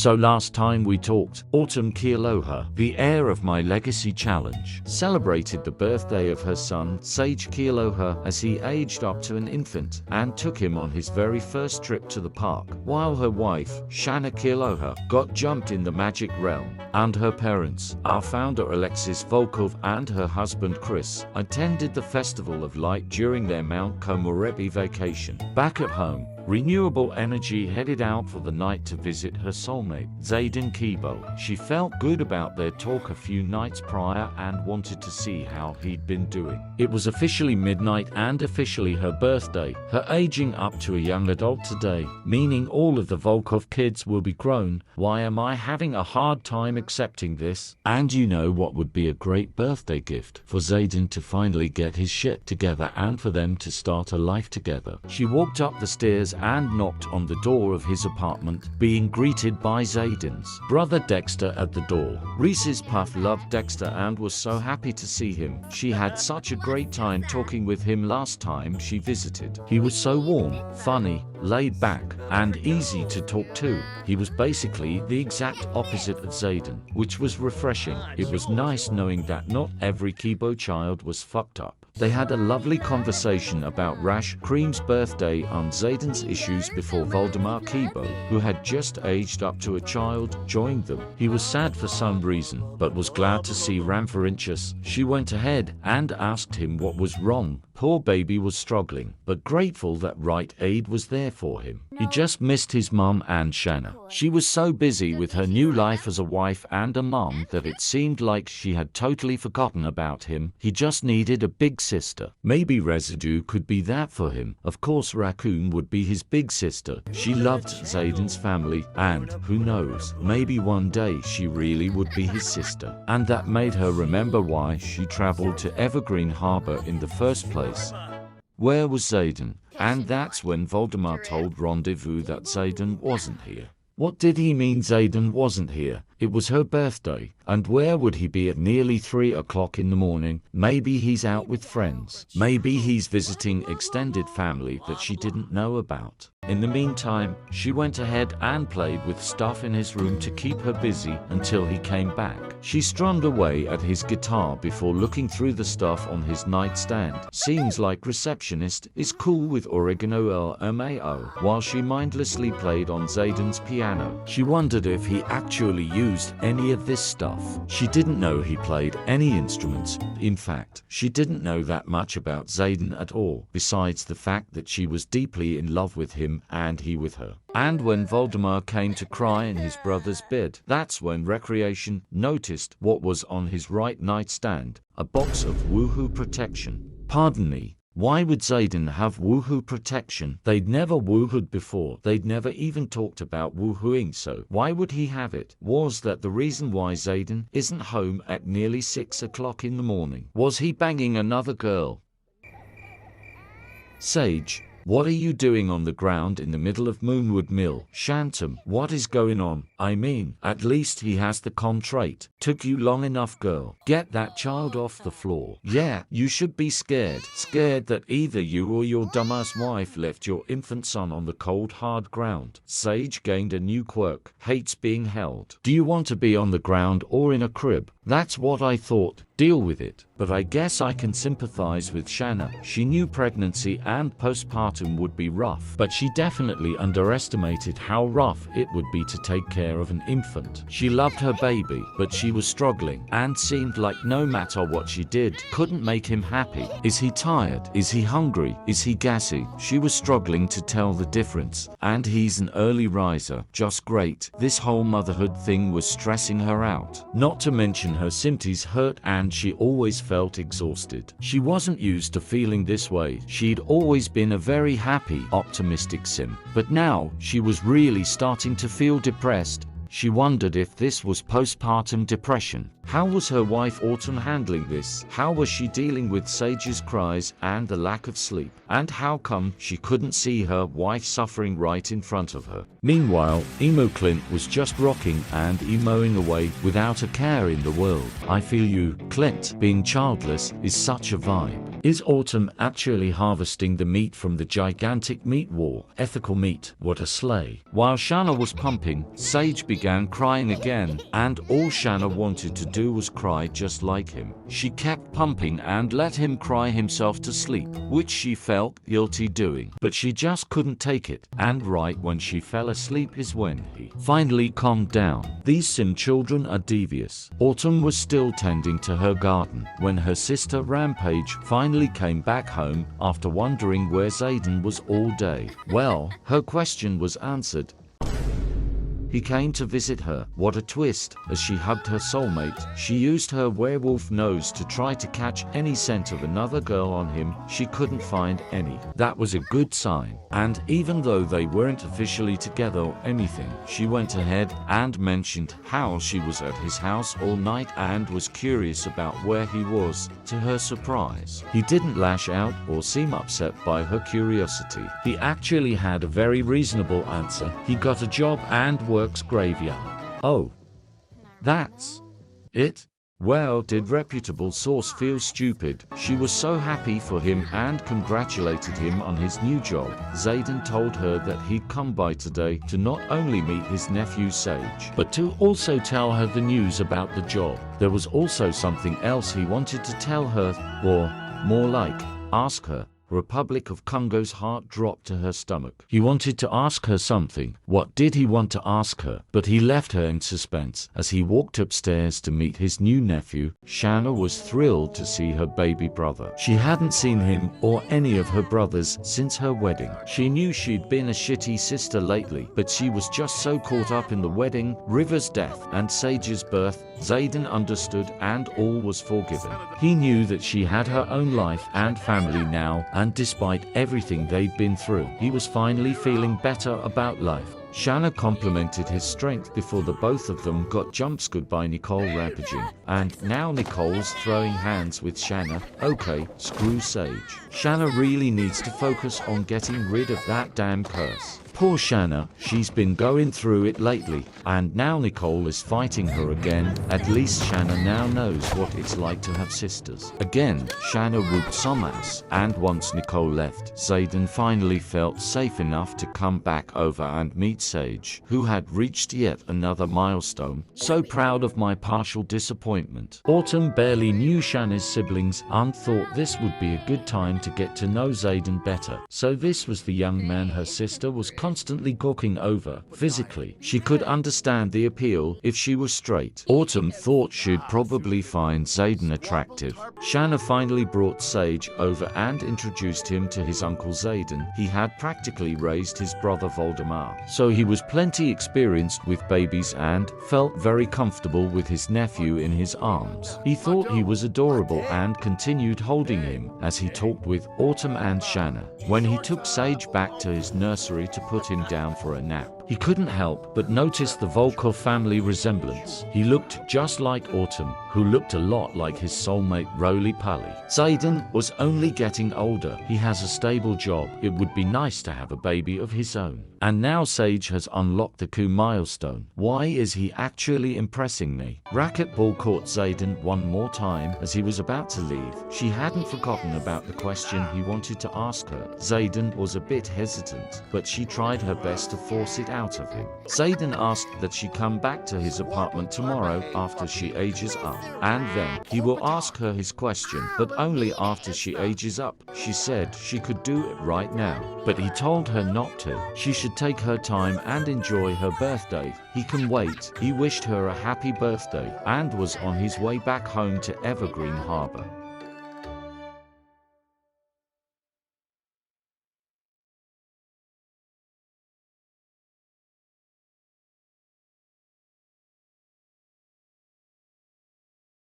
So last time we talked, Autumn Kealoha, the heir of my legacy challenge, celebrated the birthday of her son, Sage Kealoha, as he aged up to an infant, and took him on his very first trip to the park, while her wife, Shanna Kealoha, got jumped in the magic realm, and her parents, our founder Renesmee Volkov and her husband Chris, attended the Festival of Light during their Mount Komorebi vacation. Back at home, Renewable Energy headed out for the night to visit her soulmate, Zaiden Kibo. She felt good about their talk a few nights prior and wanted to see how he'd been doing. It was officially midnight and officially her birthday, her aging up to a young adult today, meaning all of the Volkov kids will be grown. Why am I having a hard time accepting this? And you know what would be a great birthday gift? For Zaiden to finally get his shit together and for them to start a life together. She walked up the stairs and knocked on the door of his apartment, being greeted by Zaiden's brother Dexter at the door. Reese's Puff loved Dexter and was so happy to see him. She had such a great time talking with him last time she visited. He was so warm, funny, laid back, and easy to talk to. He was basically the exact opposite of Zaiden, which was refreshing. It was nice knowing that not every Kibo child was fucked up. They had a lovely conversation about Rash Cream's birthday and Zaiden's issues before Valdemar Kibo, who had just aged up to a child, joined them. He was sad for some reason, but was glad to see Ramphorentius. She went ahead and asked him what was wrong. Poor baby was struggling, but grateful that right aid was there for him. He just missed his mum and Shanna. She was so busy with her new life as a wife and a mum that it seemed like she had totally forgotten about him. He just needed a big sister. Maybe Residue could be that for him. Of course Raccoon would be his big sister. She loved Zaiden's family, and who knows, maybe one day she really would be his sister. And that made her remember why she traveled to Evergreen Harbor in the first place. Where was Zaiden? And that's when Voldemar told Rendezvous that Zaiden wasn't here. What did he mean Zaiden wasn't here? It was her birthday, and where would he be at nearly 3 o'clock in the morning? Maybe he's out with friends. Maybe he's visiting extended family that she didn't know about. In the meantime, she went ahead and played with stuff in his room to keep her busy until he came back. She strummed away at his guitar before looking through the stuff on his nightstand. Seems like receptionist is cool with oregano LMAO, while she mindlessly played on Zaiden's piano. She wondered if he actually used any of this stuff. She didn't know he played any instruments. In fact, she didn't know that much about Zaiden at all, besides the fact that she was deeply in love with him and he with her. And when Voldemar came to cry in his brother's bed, that's when Recreation noticed what was on his right nightstand, a box of woohoo protection. Pardon me. Why would Zaiden have woohoo protection? They'd never woohooed before. They'd never even talked about woohooing, so why would he have it? Was that the reason why Zaiden isn't home at nearly 6 o'clock in the morning? Was he banging another girl? Sage, what are you doing on the ground in the middle of Moonwood Mill? Shantum, what is going on? I mean, at least he has the calm trait. Took you long enough, girl. Get that child off the floor. Yeah, you should be scared. Scared that either you or your dumbass wife left your infant son on the cold, hard ground. Sage gained a new quirk. Hates being held. Do you want to be on the ground or in a crib? That's what I thought. Deal with it. But I guess I can sympathize with Shanna. She knew pregnancy and postpartum would be rough, but she definitely underestimated how rough it would be to take care of an infant. She loved her baby, but she was struggling and seemed like no matter what she did, couldn't make him happy. Is he tired? Is he hungry? Is he gassy? She was struggling to tell the difference. And he's an early riser. Just great. This whole motherhood thing was stressing her out. Not to mention her symptoms hurt and she always felt exhausted. She wasn't used to feeling this way. She'd always been a very happy, optimistic sim. But now, she was really starting to feel depressed. She wondered if this was postpartum depression. How was her wife Autumn handling this? How was she dealing with Sage's cries and the lack of sleep? And how come she couldn't see her wife suffering right in front of her? Meanwhile, Emo Clint was just rocking and emoing away without a care in the world. I feel you, Clint. Being childless is such a vibe. Is Autumn actually harvesting the meat from the gigantic meat war? Ethical meat, what a slay. While Shanna was pumping, Sage began crying again, and all Shanna wanted to do was cry just like him. She kept pumping and let him cry himself to sleep, which she felt guilty doing. But she just couldn't take it, and right when she fell asleep is when he finally calmed down. These sim children are devious. Autumn was still tending to her garden when her sister Rampage finally came back home after wondering where Zaiden was all day. Well, her question was answered. He came to visit her. What a twist. As she hugged her soulmate, she used her werewolf nose to try to catch any scent of another girl on him. She couldn't find any. That was a good sign. And even though they weren't officially together or anything, she went ahead and mentioned how she was at his house all night and was curious about where he was. To her surprise, he didn't lash out or seem upset by her curiosity. He actually had a very reasonable answer. He got a job and works graveyard. Oh, that's it? Well, did reputable source feel stupid? She was so happy for him and congratulated him on his new job. Zaiden told her that he'd come by today to not only meet his nephew Sage, but to also tell her the news about the job. There was also something else he wanted to tell her, or more like, ask her. Republic of Congo's heart dropped to her stomach. He wanted to ask her something. What did he want to ask her? But he left her in suspense. As he walked upstairs to meet his new nephew, Shanna was thrilled to see her baby brother. She hadn't seen him or any of her brothers since her wedding. She knew she'd been a shitty sister lately, but she was just so caught up in the wedding, River's death, and Sage's birth. Zaiden understood and all was forgiven. He knew that she had her own life and family now, and despite everything they'd been through, he was finally feeling better about life. Shanna complimented his strength before the both of them got jump-scared by Nicole rampaging. And now Nicole's throwing hands with Shanna. Okay, screw Sage. Shanna really needs to focus on getting rid of that damn curse. Poor Shanna, she's been going through it lately, and now Nicole is fighting her again. At least Shanna now knows what it's like to have sisters. Again, Shanna whooped some ass, and once Nicole left, Zaiden finally felt safe enough to come back over and meet Sage, who had reached yet another milestone. So proud of my partial disappointment. Autumn barely knew Shanna's siblings and thought this would be a good time to get to know Zaiden better. So this was the young man her sister was constantly gawking over. Physically, she could understand the appeal if she was straight. Autumn thought she'd probably find Zaiden attractive. Shanna finally brought Sage over and introduced him to his uncle Zaiden. He had practically raised his brother Voldemar, so he was plenty experienced with babies and felt very comfortable with his nephew in his arms. He thought he was adorable and continued holding him as he talked with Autumn and Shanna. When he took Sage back to his nursery to put him down for a nap, he couldn't help but notice the Volkov family resemblance. He looked just like Autumn, who looked a lot like his soulmate Roly-Poly. Zaiden was only getting older. He has a stable job. It would be nice to have a baby of his own. And now Sage has unlocked the coup milestone. Why is he actually impressing me? Racquetball caught Zaiden one more time as he was about to leave. She hadn't forgotten about the question he wanted to ask her. Zaiden was a bit hesitant, but she tried her best to force it out of him. Zaiden asked that she come back to his apartment tomorrow after she ages up, and then he will ask her his question, but only after she ages up. She said she could do it right now, but he told her not to. She should take her time and enjoy her birthday. He can wait. He wished her a happy birthday and was on his way back home to Evergreen Harbor.